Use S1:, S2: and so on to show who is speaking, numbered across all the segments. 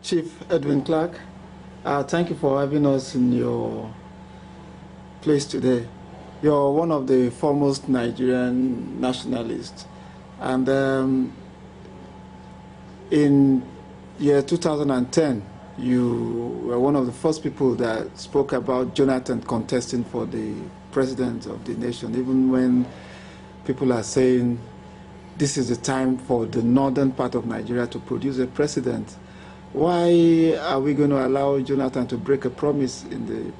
S1: Chief Edwin Clark, thank you for having us in your place today. You're one of the foremost Nigerian nationalists, and in year 2010, you were one of the first people that spoke about Jonathan contesting for the president of the nation, even when people are saying this is the time for the northern part of Nigeria to produce a president. Why are we going to allow Jonathan to break a promise in the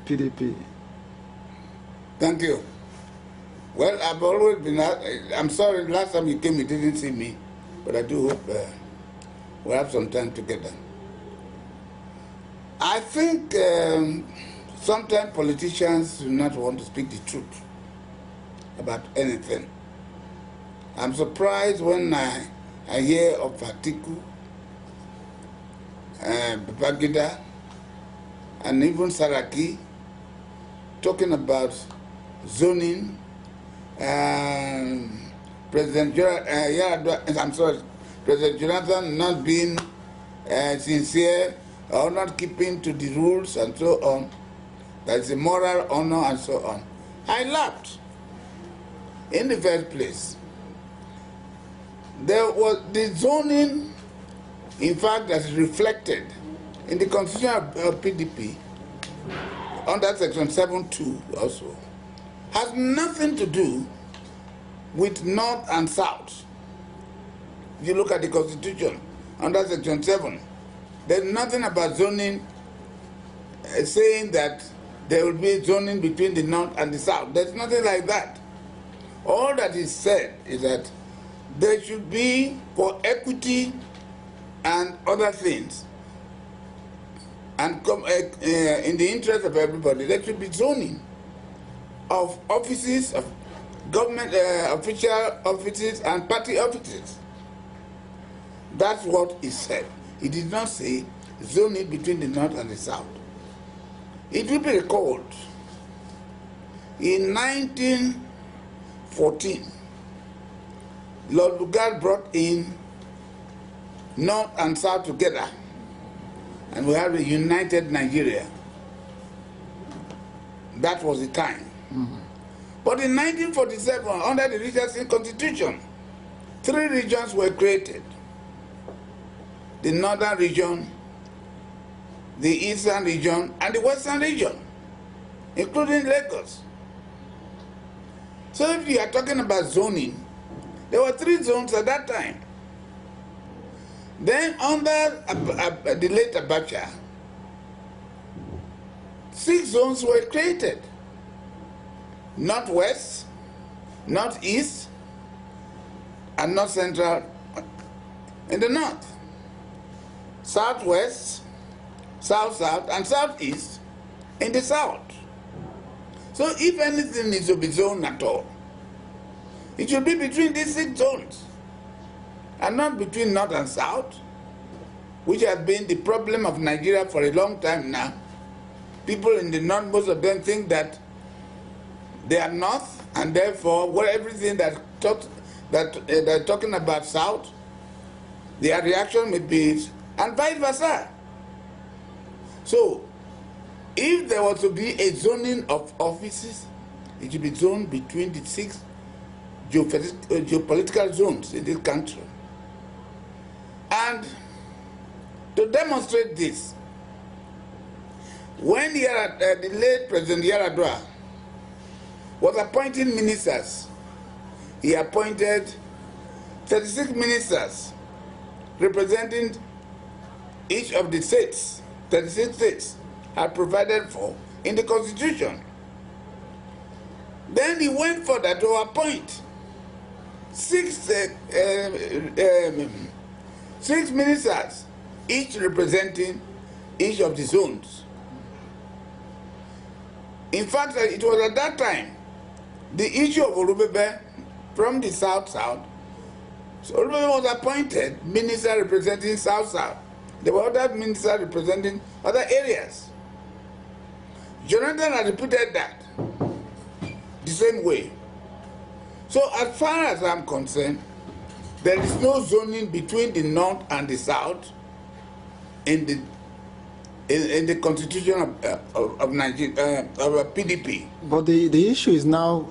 S1: PDP?
S2: Thank you. Well, I've always been, I'm sorry, last time you came you didn't see me, but I do hope we'll have some time together. I think sometimes politicians do not want to speak the truth about anything. I'm surprised when I hear of Atiku, Babangida, and even Saraki talking about zoning, President President Jonathan not being sincere or not keeping to the rules and so on. That's a moral honor and so on. I laughed. In the first place, there was the zoning, in fact, that's reflected in the constitution of PDP under section 7.2 also, has nothing to do with North and South. If you look at the constitution under section 7, there's nothing about zoning saying that there will be zoning between the North and the South. There's nothing like that. All that is said is that there should be, for equity and other things, and in the interest of everybody, there should be zoning of offices, of government official offices and party offices. That's what is said. It did not say zoning between the North and the South. It will be recalled in 1914, Lord Lugard brought in North and South together, and we have a united Nigeria. That was the time. Mm-hmm. But in 1947, under the Richardson Constitution, 3 regions were created. The Northern region, the Eastern region, and the Western region, including Lagos. So if you are talking about zoning, there were 3 zones at that time. Then under the late Abacha, 6 zones were created. Northwest, Northeast, and North Central in the North. Southwest, South-South, and Southeast in the South. So if anything needs to be zoned at all, it should be between these 6 zones, and not between North and South, which has been the problem of Nigeria for a long time now. People in the North, most of them think that they are North, and therefore, everything that they're talking about South, their reaction may be, and vice versa. So, if there was to be a zoning of offices, it should be zoned between the 6 geopolitical zones in this country. And to demonstrate this, when the late President Yaradua was appointing ministers, he appointed 36 ministers representing each of the states, 36 states had provided for in the Constitution. Then he went further to appoint 6 ministers, each representing each of the zones. In fact, it was at that time the issue of Olubebe from the South-South. So Olubebe was appointed minister representing South-South. There were other ministers representing other areas. Jonathan had repeated that the same way. So as far as I'm concerned, there is no zoning between the North and the South. in the constitution of Nigeria, of PDP.
S1: But the issue is now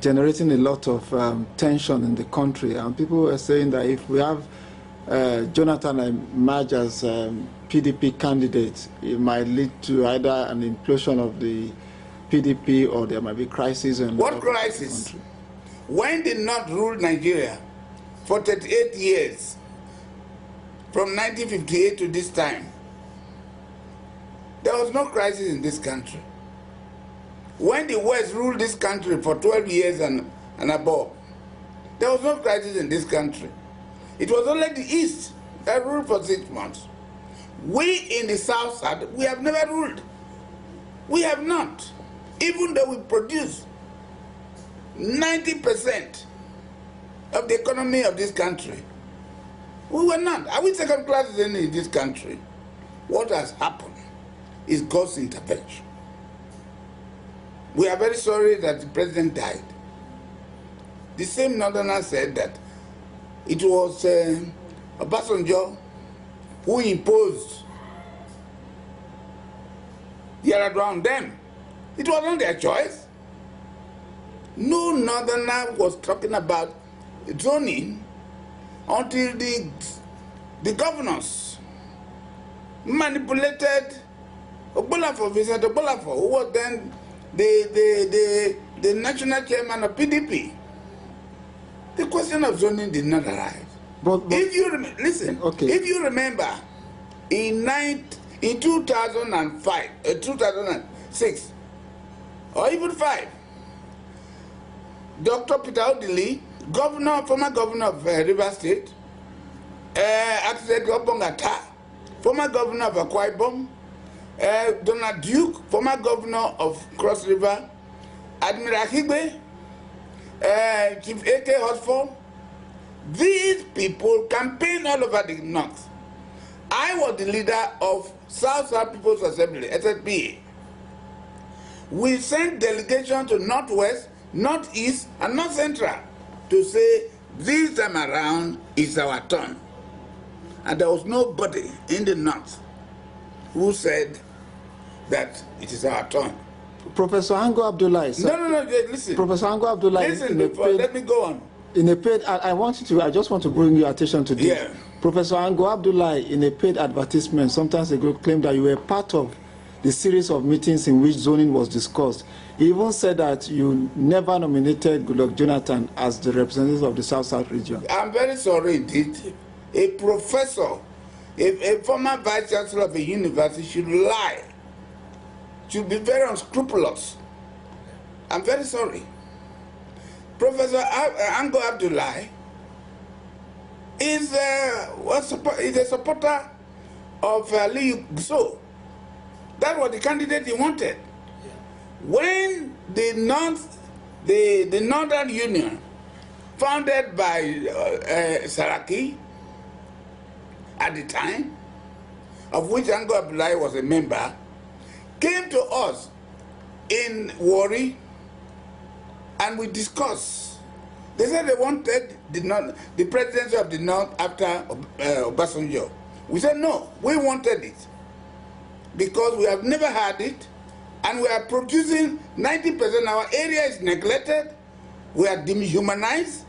S1: generating a lot of tension in the country, and people are saying that if we have Jonathan emerge as PDP candidate, it might lead to either an implosion of the PDP or there might be crisis.
S2: What crisis? When did not rule Nigeria for 38 years, from 1958 to this time? There was no crisis in this country. When the West ruled this country for 12 years and above, there was no crisis in this country. It was only the East that ruled for 6 months. We in the South side, we have never ruled. We have not. Even though we produce 90% of the economy of this country, we were not. Are we second class in this country? What has happened is God's intervention. We are very sorry that the president died. The same northerner said that it was Obasanjo who imposed Yaradua on them. It wasn't their choice. No northerner was talking about zoning until the governors manipulated Obolafo, Vincent Obolafo, who was then the national chairman of PDP. The question of zoning did not arise.
S1: But
S2: if you listen,
S1: okay.
S2: If you remember, in 2005, 2006, or even 5, Dr. Peter Odili, former governor of Rivers State, Architect Obongata, former governor of Akwa Ibom, Donald Duke, former governor of Cross River, Admiral Higbe, Chief A.K. Hosford, these people campaigned all over the north. I was the leader of South People's Assembly, SSPA. We sent delegations to Northwest, Northeast, and North Central to say, this time around is our turn. And there was nobody in the north who said that it is our turn.
S1: Professor Ango Abdullahi, sir.
S2: No, listen.
S1: Professor Ango Abdullahi.
S2: Listen, let me go on.
S1: In a paid, I just want to bring your attention to this.
S2: Yeah.
S1: Professor Ango Abdullahi, in a paid advertisement sometimes ago, claimed that you were part of the series of meetings in which zoning was discussed. He even said that you never nominated Goodluck Jonathan as the representative of the South region. I'm
S2: very sorry indeed. A professor, a former vice chancellor of a university should lie, should be very unscrupulous. I'm very sorry. Professor Ango Abdullahi is a supporter of Liu Gso. That was the candidate he wanted. When the Northern Union, founded by Saraki at the time, of which Ango Abdullahi was a member, came to us in Warri, and we discussed. They said they wanted the presidency of the North after Obasanjo. We said no, we wanted it because we have never had it, and we are producing 90%. Our area is neglected. We are dehumanized.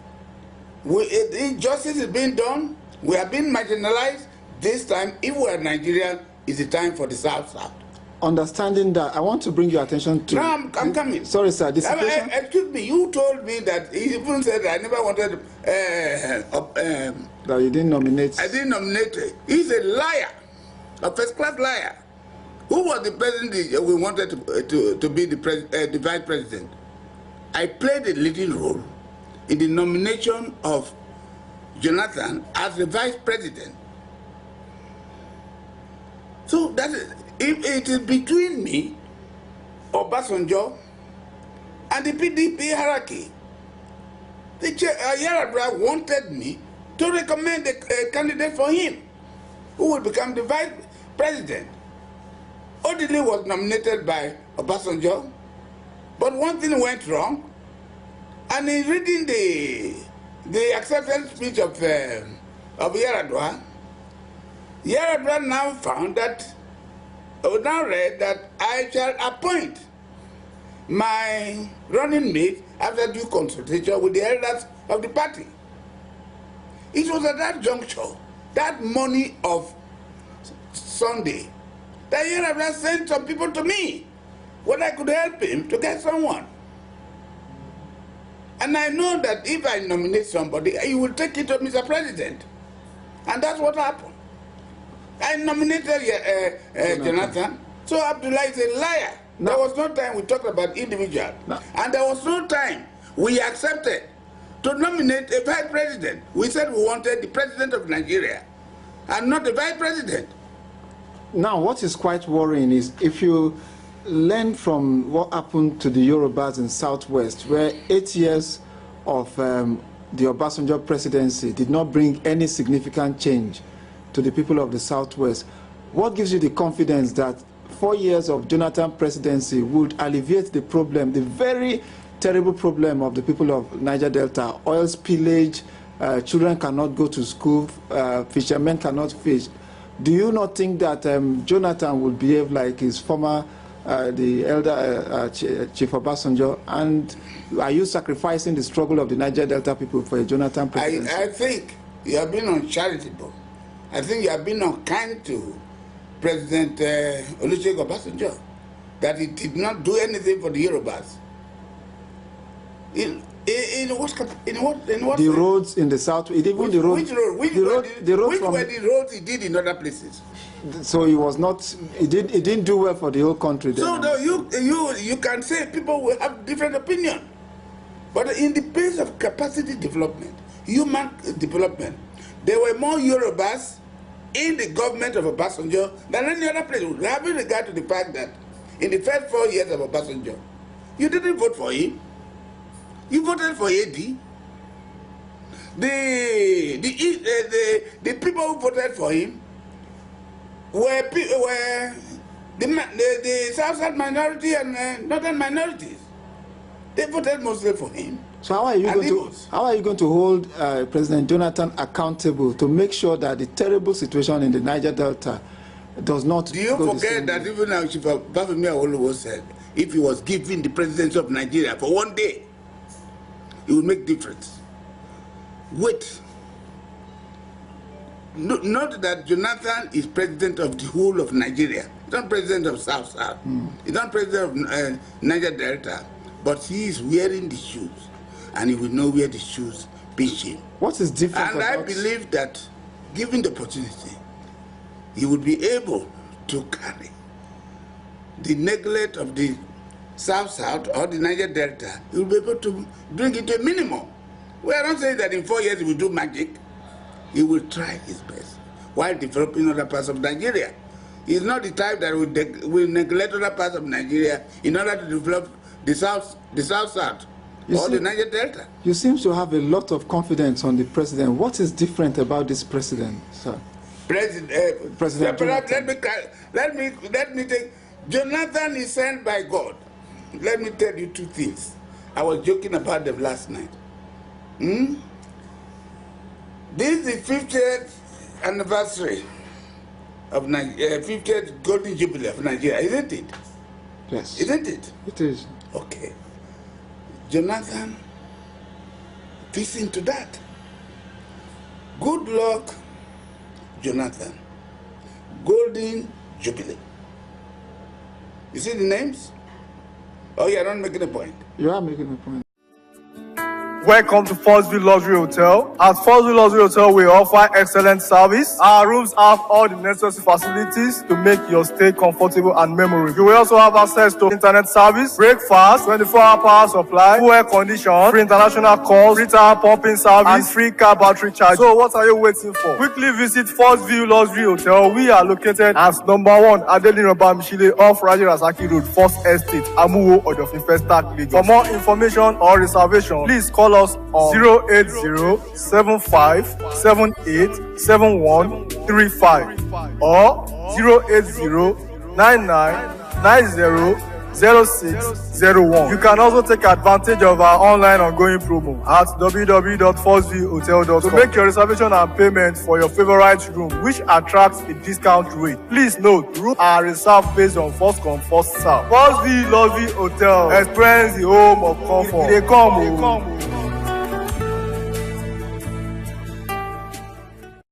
S2: Injustice is being done. We are being marginalized. This time, if we are Nigeria, is the time for the South.
S1: Understanding that, I want to bring your attention to...
S2: No, I'm coming.
S1: Sorry, sir. This situation...
S2: Excuse me, you told me that, he even said I never wanted...
S1: that you didn't nominate...
S2: I didn't nominate. He's a liar, a first-class liar. Who was the president we wanted to be the vice president? I played a leading role in the nomination of Jonathan as the vice president. So that is, if it is between me, Obasanjo, and the PDP hierarchy, the Yaradua wanted me to recommend a candidate for him who will become the vice president. Odili was nominated by Obasanjo, but one thing went wrong, and in reading the acceptance speech of Yaradua, Yarabra now found that, or now read that I shall appoint my running mate after due consultation with the elders of the party. It was at that juncture, that morning of Sunday, that Yarabra sent some people to me, whether I could help him to get someone. And I know that if I nominate somebody, he will take it to Mr. President. And that's what happened. I nominated Jonathan. So Abdullah is a liar. No. There was no time we talked about individual. No. And there was no time we accepted to nominate a vice president. We said we wanted the president of Nigeria and not the vice president.
S1: Now, what is quite worrying is if you learn from what happened to the Yorubas in Southwest, where 8 years of the Obasanjo presidency did not bring any significant change to the people of the Southwest, what gives you the confidence that 4 years of Jonathan presidency would alleviate the problem, the very terrible problem of the people of Niger Delta? Oil spillage, children cannot go to school, fishermen cannot fish. Do you not think that Jonathan will behave like his former, the elder Chief Obasanjo? And are you sacrificing the struggle of the Niger Delta people for a Jonathan presidency?
S2: I think you have been uncharitable. I think you have been unkind to President Olusegun Obasanjo, that he did not do anything for the Yorubas. In what
S1: the roads in the south, even the roads.
S2: Which were the roads he did in other places?
S1: So he was not. He didn't do well for the whole country. Then.
S2: So no, you can say people will have different opinion, but in the place of capacity development, human development, there were more Yorubas in the government of Obasanjo than any other place. Having regard to the fact that in the first 4 years of Obasanjo, you didn't vote for him. You voted for AD. The people who voted for him were the Southern minority and Northern minorities. They voted mostly for him.
S1: So how are you going to hold President Jonathan accountable to make sure that the terrible situation in the Niger Delta does not?
S2: Do you forget that even now Chief Bafemi Awolowo said if he was given the presidency of Nigeria for 1 day, it would make difference. Wait. No, not that Jonathan is president of the whole of Nigeria. He's not president of South. He's not president of Niger Delta. But he is wearing the shoes. And he will know where the shoes pinch him.
S1: What is different
S2: And I believe that, given the opportunity, he would be able to carry the neglect of the South or the Niger Delta. He will be able to bring it to a minimum. We are not saying that in 4 years he will do magic. He will try his best while developing other parts of Nigeria. He is not the type that will neglect other parts of Nigeria in order to develop the South, or the Niger Delta.
S1: You seem to have a lot of confidence on the president. What is different about this president, sir?
S2: President let me take. Jonathan is sent by God. Let me tell you two things. I was joking about them last night. This is the 50th anniversary of 50th Golden Jubilee of Nigeria, isn't it?
S1: Yes.
S2: Isn't it?
S1: It is.
S2: Okay. Jonathan fits into that. Good luck, Jonathan. Golden Jubilee. You see the names? Oh, you are not making a point.
S1: You are making a point.
S3: Welcome to First View Luxury Hotel. At First View Luxury Hotel, we offer excellent service. Our rooms have all the necessary facilities to make your stay comfortable and memorable. You will also have access to internet service, breakfast, 24-hour power supply, full air condition, free international calls, free tire pumping service, and free car battery charge. So what are you waiting for? Quickly visit First View Luxury Hotel. We are located at #1 Adeola off Raji Rasaki Road, First Estate, Amuwo, Odofin, Start, Lagos. For more information or reservation, please call us on 08075787135 or 0809990 0601. You can also take advantage of our online ongoing promo at www.4zhotel.com to make your reservation and payment for your favorite room, which attracts a discount rate. Please note, rooms are reserved based on first come, first serve. 4Z Hotel. Experience the home of comfort. They come.